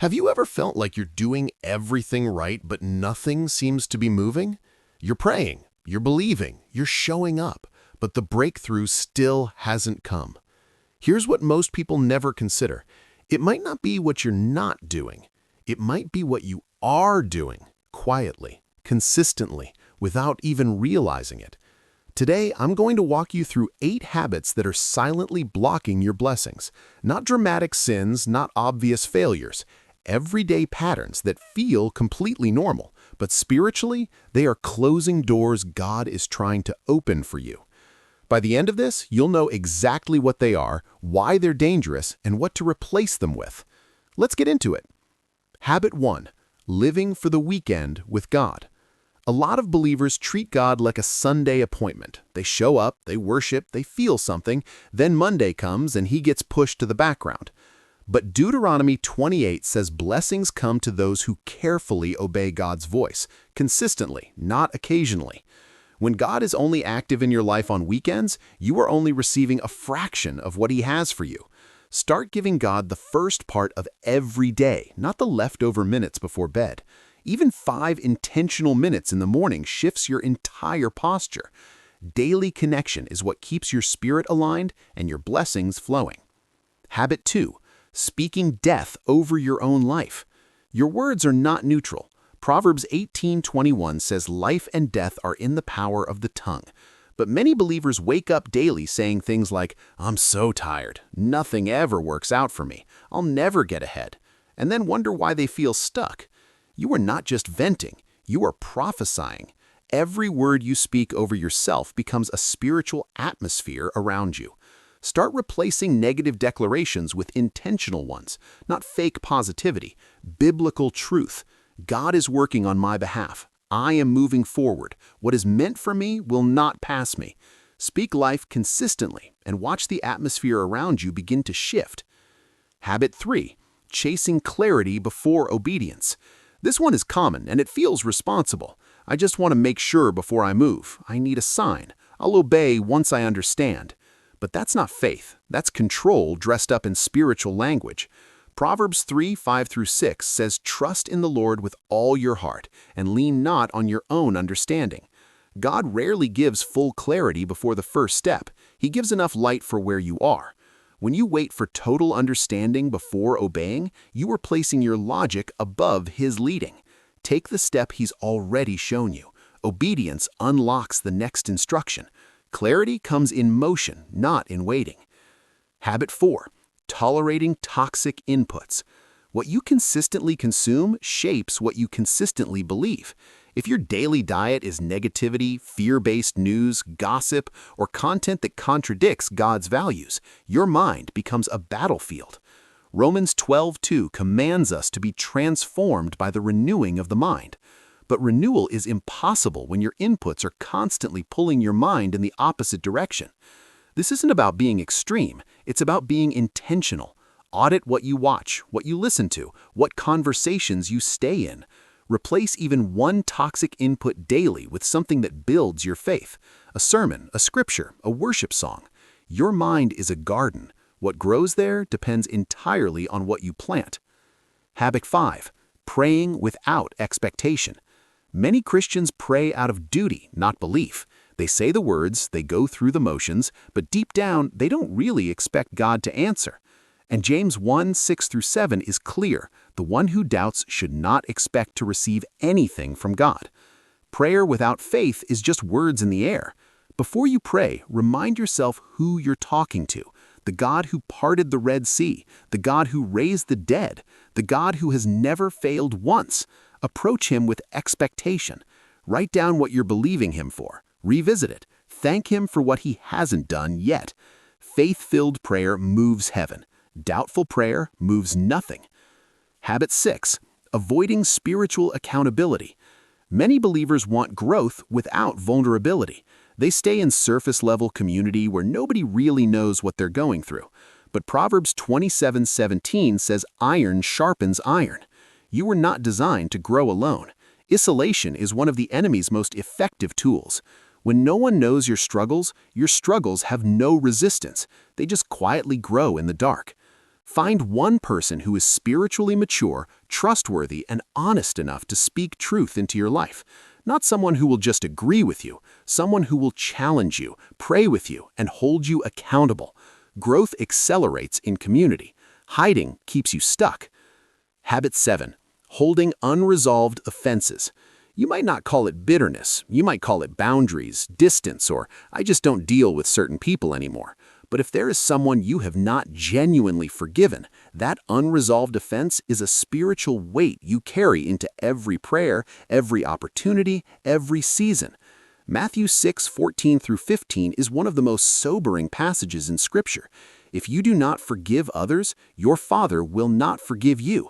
Have you ever felt like you're doing everything right, but nothing seems to be moving? You're praying, you're believing, you're showing up, but the breakthrough still hasn't come. Here's what most people never consider. It might not be what you're not doing. It might be what you are doing, quietly, consistently, without even realizing it. Today, I'm going to walk you through 8 habits that are silently blocking your blessings. Not dramatic sins, not obvious failures. Everyday patterns that feel completely normal, but spiritually, they are closing doors God is trying to open for you. By the end of this, you'll know exactly what they are, why they're dangerous, and what to replace them with. Let's get into it. Habit 1. Living for the weekend with God. A lot of believers treat God like a Sunday appointment. They show up, they worship, they feel something, then Monday comes and he gets pushed to the background. But Deuteronomy 28 says blessings come to those who carefully obey God's voice, consistently, not occasionally. When God is only active in your life on weekends, you are only receiving a fraction of what he has for you. Start giving God the first part of every day, not the leftover minutes before bed. Even 5 intentional minutes in the morning shifts your entire posture. Daily connection is what keeps your spirit aligned and your blessings flowing. Habit 2. Speaking death over your own life. Your words are not neutral. Proverbs 18:21 says life and death are in the power of the tongue. But many believers wake up daily saying things like, "I'm so tired. Nothing ever works out for me. I'll never get ahead," and then wonder why they feel stuck. You are not just venting, you are prophesying. Every word you speak over yourself becomes a spiritual atmosphere around you. Start replacing negative declarations with intentional ones, not fake positivity, biblical truth. God is working on my behalf. I am moving forward. What is meant for me will not pass me. Speak life consistently and watch the atmosphere around you begin to shift. Habit 3. Chasing clarity before obedience. This one is common and it feels responsible. I just want to make sure before I move. I need a sign. I'll obey once I understand. But that's not faith. That's control dressed up in spiritual language. Proverbs 3:5-6 says, "Trust in the Lord with all your heart and lean not on your own understanding." God rarely gives full clarity before the first step. He gives enough light for where you are. When you wait for total understanding before obeying, you are placing your logic above his leading. Take the step he's already shown you. Obedience unlocks the next instruction. Clarity comes in motion, not in waiting. Habit 4. Tolerating toxic inputs. What you consistently consume shapes what you consistently believe. If your daily diet is negativity, fear-based news, gossip, or content that contradicts God's values, your mind becomes a battlefield. Romans 12:2 commands us to be transformed by the renewing of the mind. But renewal is impossible when your inputs are constantly pulling your mind in the opposite direction. This isn't about being extreme, it's about being intentional. Audit what you watch, what you listen to, what conversations you stay in. Replace even one toxic input daily with something that builds your faith. A sermon, a scripture, a worship song. Your mind is a garden. What grows there depends entirely on what you plant. Habit 5. Praying without expectation. Many Christians pray out of duty, not belief. They say the words, they go through the motions, but deep down, they don't really expect God to answer. And James 1:6-7 is clear. The one who doubts should not expect to receive anything from God. Prayer without faith is just words in the air. Before you pray, remind yourself who you're talking to. The God who parted the Red Sea, the God who raised the dead, the God who has never failed once. Approach him with expectation. Write down what you're believing him for. Revisit it. Thank him for what he hasn't done yet. Faith-filled prayer moves heaven. Doubtful prayer moves nothing. Habit 6. Avoiding spiritual accountability. Many believers want growth without vulnerability. They stay in surface-level community where nobody really knows what they're going through. But Proverbs 27:17 says iron sharpens iron. You were not designed to grow alone. Isolation is one of the enemy's most effective tools. When no one knows your struggles have no resistance. They just quietly grow in the dark. Find one person who is spiritually mature, trustworthy, and honest enough to speak truth into your life. Not someone who will just agree with you, someone who will challenge you, pray with you, and hold you accountable. Growth accelerates in community. Hiding keeps you stuck. Habit 7. Holding unresolved offenses. You might not call it bitterness, you might call it boundaries, distance, or I just don't deal with certain people anymore. But if there is someone you have not genuinely forgiven, that unresolved offense is a spiritual weight you carry into every prayer, every opportunity, every season. Matthew 6:14-15 is one of the most sobering passages in Scripture. If you do not forgive others, your Father will not forgive you.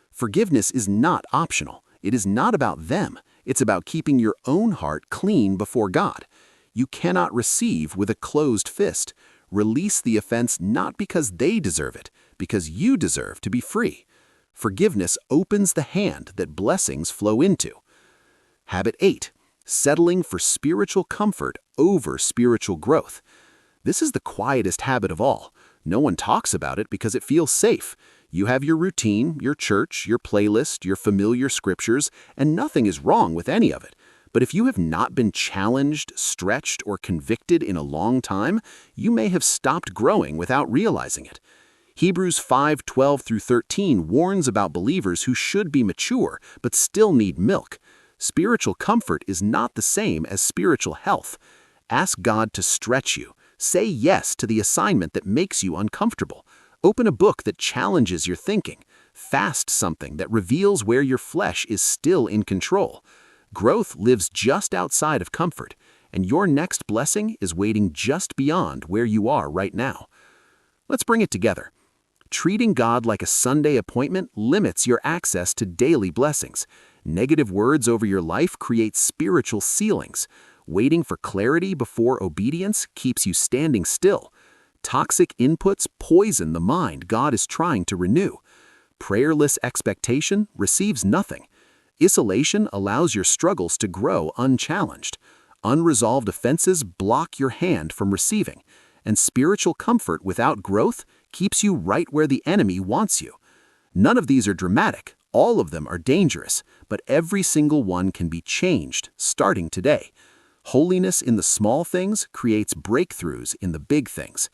Forgiveness is not optional. It is not about them. It's about keeping your own heart clean before God. You cannot receive with a closed fist. Release the offense not because they deserve it, because you deserve to be free. Forgiveness opens the hand that blessings flow into. Habit 8. Settling for spiritual comfort over spiritual growth. This is the quietest habit of all. No one talks about it because it feels safe. You have your routine, your church, your playlist, your familiar scriptures, and nothing is wrong with any of it. But if you have not been challenged, stretched, or convicted in a long time, you may have stopped growing without realizing it. Hebrews 5:12-13 warns about believers who should be mature but still need milk. Spiritual comfort is not the same as spiritual health. Ask God to stretch you. Say yes to the assignment that makes you uncomfortable. Open a book that challenges your thinking. Fast something that reveals where your flesh is still in control. Growth lives just outside of comfort, and your next blessing is waiting just beyond where you are right now. Let's bring it together. Treating God like a Sunday appointment limits your access to daily blessings. Negative words over your life create spiritual ceilings. Waiting for clarity before obedience keeps you standing still. Toxic inputs poison the mind God is trying to renew. Prayerless expectation receives nothing. Isolation allows your struggles to grow unchallenged. Unresolved offenses block your hand from receiving. And spiritual comfort without growth keeps you right where the enemy wants you. None of these are dramatic. All of them are dangerous. But every single one can be changed starting today. Holiness in the small things creates breakthroughs in the big things.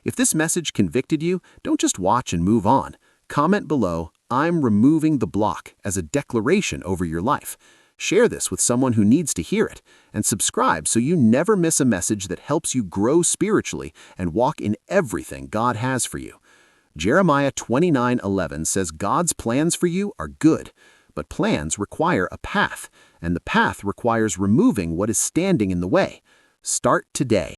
If this message convicted you, don't just watch and move on. Comment below, "I'm removing the block," as a declaration over your life. Share this with someone who needs to hear it, and subscribe so you never miss a message that helps you grow spiritually and walk in everything God has for you. Jeremiah 29:11 says God's plans for you are good, but plans require a path, and the path requires removing what is standing in the way. Start today.